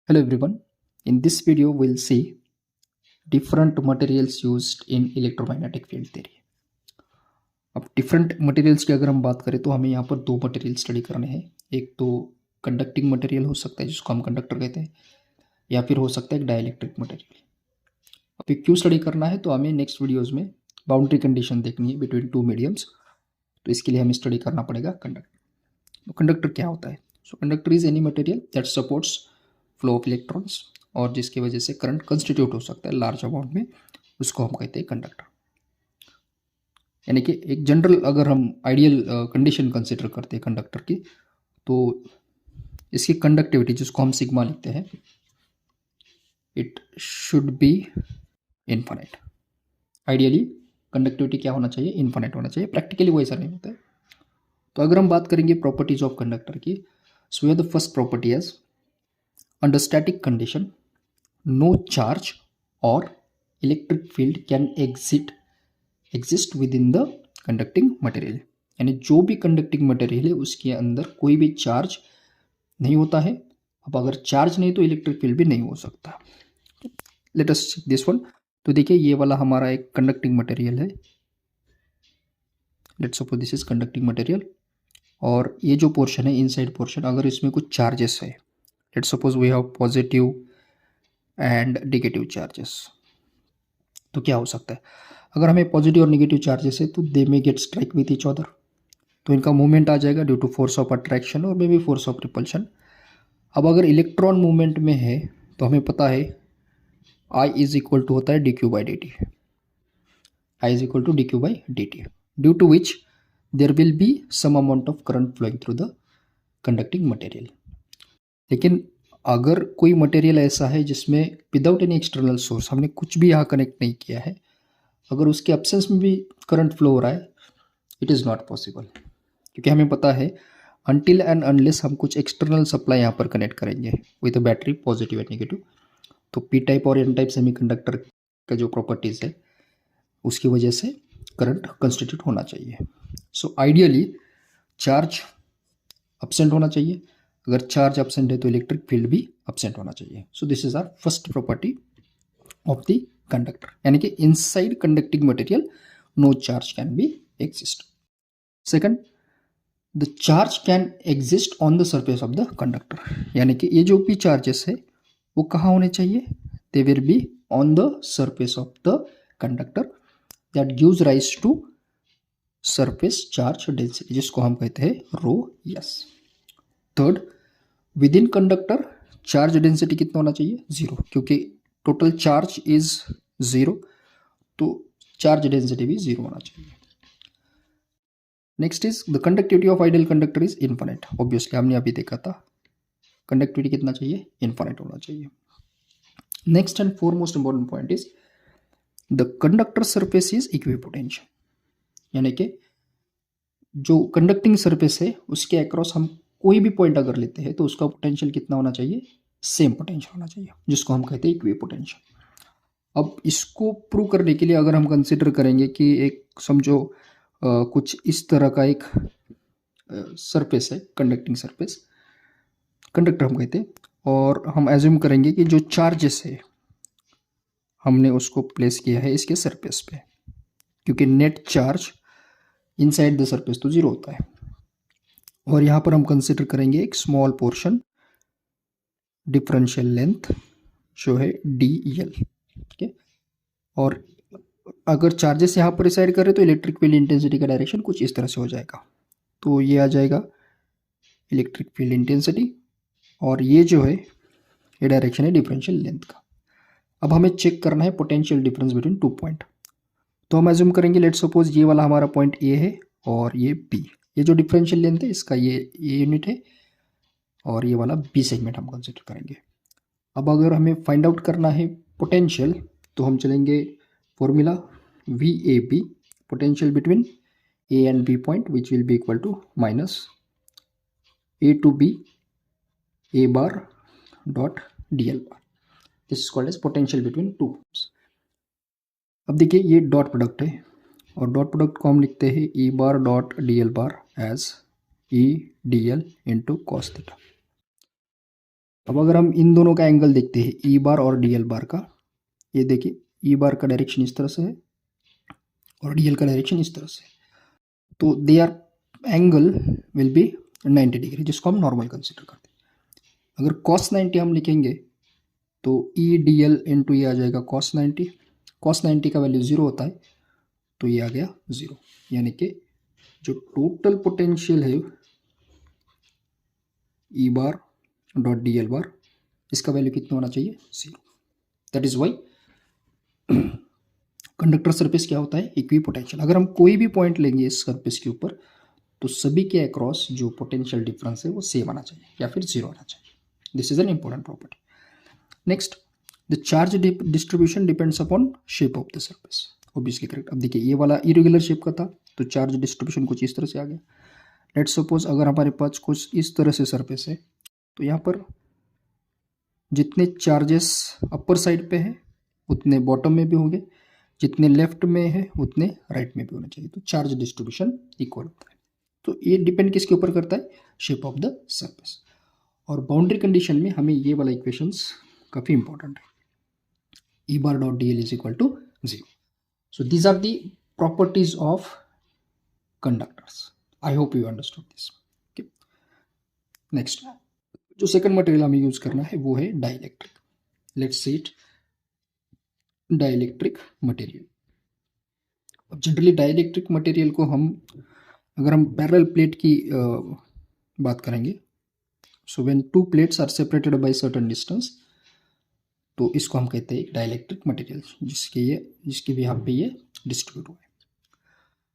Hello everyone. In this video, we'll see different materials used in electromagnetic field theory. अब different materials की अगर हम बात करें तो हमें यहाँ पर दो मटेरियल स्टडी करने हैं। एक तो कंडक्टिंग मटेरियल हो सकता है जिसको हम कंडक्टर कहते हैं, या फिर हो सकता है एक डाइलेक्ट्रिक मटेरियल। अब ये क्यों स्टडी करना है तो हमें नेक्स्ट वीडियोज़ में बाउंड्री कंडीशन देखनी है बिटवीन टू मीडियम्स। तो इसके लिए हमें स्टडी करना पड़ेगा कंडक्टर। तो कंडक्टर क्या होता है? So conductor is any material that supports flow of electrons, और जिसकी वजह से करंट कंस्टिट्यूट हो सकता है लार्ज अमाउंट में, उसको हम कहते हैं कंडक्टर। यानी कि एक जनरल अगर हम आइडियल कंडीशन कंसिडर करते हैं कंडक्टर की, तो इसकी कंडक्टिविटी जिसको हम सिग्मा लिखते हैं, it should be infinite. Ideally conductivity क्या होना चाहिए? इन्फानाइट होना चाहिए। प्रैक्टिकली वो ऐसा नहीं होता है। तो अगर हम बात करेंगे प्रॉपर्टीज ऑफ कंडक्टर की, so the first property is under static condition no charge or electric field can exist within the conducting material। यानी जो भी कंडक्टिंग मटेरियल है उसके अंदर कोई भी चार्ज नहीं होता है। अब अगर चार्ज नहीं तो इलेक्ट्रिक फील्ड भी नहीं हो सकता। Let us check this one. तो देखिए ये वाला हमारा एक कंडक्टिंग मटेरियल है। Let's suppose this is conducting material, और ये जो पोर्शन है इनसाइड पोर्शन, अगर इसमें कुछ चार्जेस है, let's suppose we have positive and negative charges, तो क्या हो सकता है? अगर हमें पॉजिटिव और नेगेटिव चार्जेस है तो they may get strike with each other, तो इनका मूवमेंट आ जाएगा due to force of attraction और may be force of repulsion. अब अगर इलेक्ट्रॉन मूवमेंट में है तो हमें पता है I इज इक्वल टू होता है D Q by D T. I is equal to D Q by D T, due to which there will be some amount of current flowing through the conducting material. लेकिन अगर कोई material ऐसा है जिसमें without any external source, हमने कुछ भी यहाँ कनेक्ट नहीं किया है, अगर उसके एब्सेंस में भी करंट फ्लो हो रहा है, इट इज़ नॉट पॉसिबल। क्योंकि हमें पता है अनटिल एंड अनलेस हम कुछ एक्सटर्नल सप्लाई यहाँ पर कनेक्ट करेंगे with a battery positive and negative, तो पी टाइप और एन टाइप सेमीकंडक्टर का जो प्रॉपर्टीज़ है उसकी वजह से करंट कंस्टिट्यूट होना चाहिए। सो आइडियली चार्ज एब्सेंट होना चाहिए। अगर चार्ज एब्सेंट है तो इलेक्ट्रिक फील्ड भी एब्सेंट होना चाहिए। So this is our first property of the conductor, यानी कि inside conducting material no charge can be exist. Second, the charge can exist on the surface of the conductor, यानी कि ये जो भी चार्जेस है वो कहाँ होने चाहिए? They will be on the surface of the conductor, that gives rise to surface charge density, जिसको हम कहते हैं rho S. Third, within conductor charge density कितना होना चाहिए? जीरो, क्योंकि टोटल चार्ज इज जीरो, तो चार्ज डेंसिटी भी जीरो होना चाहिए। Next is the conductivity of ideal conductor is infinite. Obviously हमने अभी देखा था कंडक्टिविटी कितना चाहिए? इन्फानाइट होना चाहिए। Next and foremost important point is the conductor surface is equipotential, यानी कि जो कंडक्टिंग सरफेस है उसके अक्रॉस हम कोई भी पॉइंट अगर लेते हैं तो उसका पोटेंशियल कितना होना चाहिए? सेम पोटेंशियल होना चाहिए, जिसको हम कहते हैं इक्वी पोटेंशियल। अब इसको प्रूव करने के लिए अगर हम कंसिडर करेंगे कि एक समझो कुछ इस तरह का एक सरफेस है, कंडक्टिंग सरफेस, कंडक्टर हम कहते हैं, और हम एज्यूम करेंगे कि जो चार्जेस है हमने उसको प्लेस किया है इसके सरफेस पे, क्योंकि net charge inside the surface तो जीरो होता है। और यहाँ पर हम कंसिडर करेंगे एक स्मॉल पोर्शन डिफरेंशियल लेंथ जो है डी एल, ठीक है। और अगर चार्जेस यहाँ पर रिसाइड करें तो इलेक्ट्रिक फील्ड इंटेंसिटी का डायरेक्शन कुछ इस तरह से हो जाएगा। तो ये आ जाएगा इलेक्ट्रिक फील्ड इंटेंसिटी, और ये जो है ये डायरेक्शन है डिफरेंशियल लेंथ का। अब हमें चेक करना है potential difference between two point. तो हम एज्यूम करेंगे, लेट्स सपोज ये वाला हमारा पॉइंट ए है और ये बी, ये जो डिफरेंशियल लेंथ है इसका ये यूनिट है, और ये वाला बी सेगमेंट हम कंसिडर करेंगे। अब अगर हमें फाइंड आउट करना है पोटेंशियल, तो हम चलेंगे formula V A B, potential between A and B point, which will be equal to minus A to B A bar dot D L bar. This is called as potential between two points. अब देखिए ये dot product है, और dot product को हम लिखते हैं E bar dot D L bar as E D L into cos theta. अब अगर हम इन दोनों का एंगल देखते हैं, ई बार और डी एल बार का, ये देखिए ई बार का डायरेक्शन इस तरह से है और डी एल का डायरेक्शन इस तरह से है, तो they R angle will be 90 degree, जिसको हम नॉर्मल कंसिडर करते हैं। अगर cos 90 हम लिखेंगे तो ई डी एल इंटू ये आ जाएगा cos 90 का वैल्यू 0 होता है, तो ये आ गया 0, यानी कि जो टोटल पोटेंशियल है E bar dot D L bar, इसका वैल्यू कितना होना चाहिए, 0। That is why conductor surface क्या होता है, इक्वी पोटेंशियल। अगर हम कोई भी पॉइंट लेंगे इस सरफेस के ऊपर, तो सभी के अक्रॉस जो पोटेंशियल डिफरेंस है वो सेम आना चाहिए या फिर 0 आना चाहिए। This is an important property. Next, the charge distribution depends upon shape of the surface. Obviously correct. अब देखिए ये वाला इरेगुलर शेप का था, तो चार्ज डिस्ट्रीब्यूशन कुछ इस तरह से आ गया। लेट्स सपोज अगर हमारे पास कुछ इस तरह से सरफेस है, तो यहाँ पर जितने चार्जेस अपर साइड पे हैं उतने बॉटम में भी होंगे, जितने लेफ्ट में है उतने राइट में भी होने चाहिए, तो चार्ज डिस्ट्रीब्यूशन इक्वल होता है। तो ये डिपेंड किसके ऊपर करता है, शेप ऑफ द सरफेस। और बाउंड्री कंडीशन में हमें ये वाला इक्वेशंस काफ़ी इंपॉर्टेंट है, E bar dot D L is equal to 0। So these are the properties of conductors. I hope you understood this. Okay, next जो सेकंड मटेरियल हमें use करना है वो है dielectric. Let's see it, dielectric material. अब generally dielectric material को हम, अगर हम पैरेलल प्लेट की बात करेंगे, सो when two plates are separated by certain distance, तो इसको हम कहते हैं डाइलेक्ट्रिक मटेरियल, जिसके भी यहाँ पे ये डिस्ट्रीब्यूट हुआ है।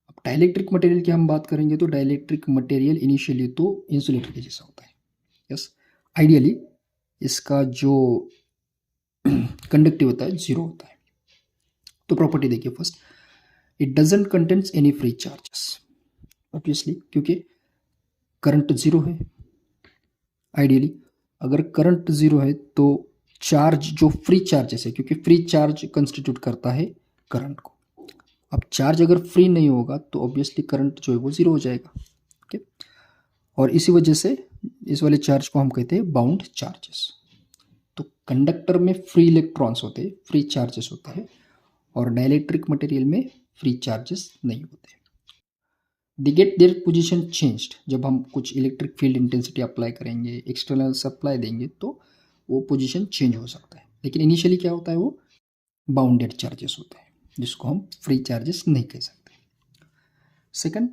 अब डाइलेक्ट्रिक मटेरियल की हम बात करेंगे तो डाइलेक्ट्रिक मटेरियल इनिशियली तो इंसुलेटर के जैसा होता है। यस, आइडियली इसका जो कंडक्टिव होता है 0 होता है। तो प्रॉपर्टी देखिए, first it doesn't contains any free charges. Obviously क्योंकि करंट 0 है। आइडियली अगर करंट 0 है तो चार्ज जो फ्री चार्जेस है, क्योंकि फ्री चार्ज कंस्टिट्यूट करता है करंट को। अब चार्ज अगर फ्री नहीं होगा तो ऑब्वियसली करंट जो है वो 0 हो जाएगा। ओके, और इसी वजह से इस वाले चार्ज को हम कहते हैं बाउंड चार्जेस। तो कंडक्टर में फ्री इलेक्ट्रॉन्स होते हैं, फ्री चार्जेस होते हैं, और डाइलेक्ट्रिक मटेरियल में फ्री चार्जेस नहीं होते। They get their position changed, जब हम कुछ इलेक्ट्रिक फील्ड इंटेंसिटी अप्लाई करेंगे, एक्सटर्नल सप्लाई देंगे, तो वो पोजीशन चेंज हो सकता है। लेकिन इनिशियली क्या होता है, वो बाउंडेड चार्जेस होते हैं, जिसको हम फ्री चार्जेस नहीं कह सकते। Second,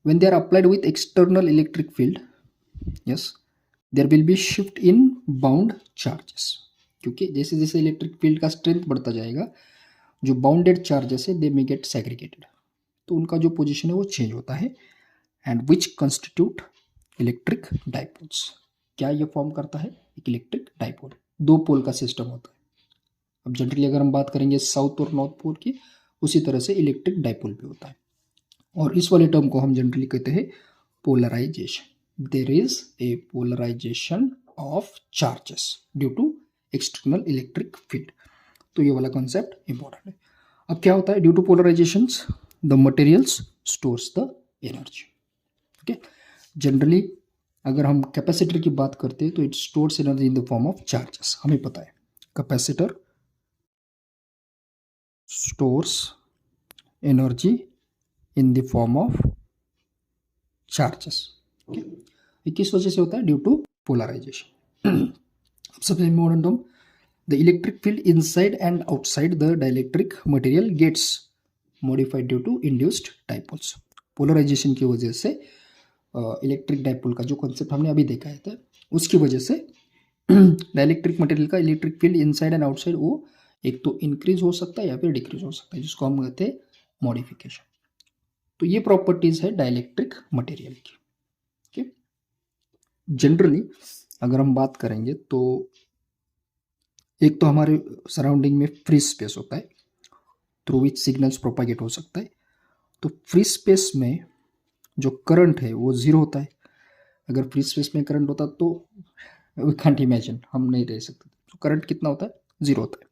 when they are applied with external electric field, yes, there will be shift in bound charges, क्योंकि जैसे जैसे इलेक्ट्रिक फील्ड का स्ट्रेंथ बढ़ता जाएगा, जो बाउंडेड चार्जेस है दे मे गेट सेग्रीगेटेड, तो उनका जो पोजीशन है वो चेंज होता है, and which constitute electric dipoles. क्या ये फॉर्म करता है, एक इलेक्ट्रिक डाइपोल, 2 पोल का सिस्टम होता है। अब जनरली अगर हम बात करेंगे साउथ और नॉर्थ पोल की, उसी तरह से इलेक्ट्रिक डाइपोल भी होता है। और इस वाले टर्म को हम जनरली कहते हैं polarization. There is a polarization of charges due to external electric field. तो ये वाला कॉन्सेप्ट इंपॉर्टेंट है। अब क्या होता है, due to polarisations the materials stores the energy. Okay, generally अगर हम कैपेसिटर की बात करते हैं तो it stores energy in the form of charges. हमें पता है capacitor stores energy in the form of charges. Okay, ये किस वजह से होता है, ड्यू टू पोलराइजेशन। सबसे important term, the electric field inside and outside the dielectric material gets modified due to induced dipoles. Polarisation की वजह से इलेक्ट्रिक डाइपोल का जो कॉन्सेप्ट हमने अभी देखा है था, उसकी वजह से डाइलेक्ट्रिक मटेरियल का electric field inside and outside वो एक तो इंक्रीज हो सकता है या फिर डिक्रीज हो सकता है, जिसको हम कहते हैं मॉडिफिकेशन। तो ये प्रॉपर्टीज है डाइलेक्ट्रिक मटेरियल की। ओके, जनरली अगर हम बात करेंगे तो एक तो हमारे सराउंडिंग में फ्री स्पेस होता है थ्रू विच सिग्नल्स प्रोपागेट हो सकता है। तो फ्री स्पेस में जो करंट है वो 0 होता है। अगर फ्री स्पेस में करंट होता तो वी कांट इमेजिन, हम नहीं रह सकते। तो करंट कितना होता है, 0 होता है।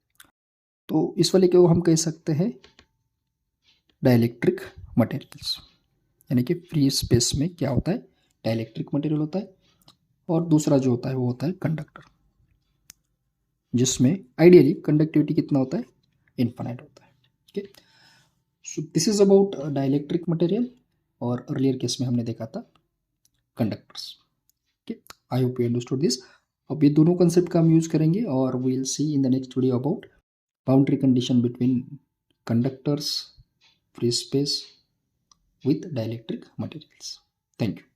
तो इस वाले को हम कह सकते हैं डाइलेक्ट्रिक मटेरियल्स, यानी कि फ्री स्पेस में क्या होता है, डाइलेक्ट्रिक मटेरियल होता है, और दूसरा जो होता है वो होता है कंडक्टर। जिसमें आइडियली कंडक्टिविटी कितना होता है, इन्फानाइट होता है. Okay, so this is about dielectric material, और अर्लियर केस में हमने देखा था conductors. Okay, I hope you understood this. अब ये दोनों कंसेप्ट का हम यूज करेंगे और we will see in the next video about boundary condition between conductors, free space with dielectric materials. Thank you.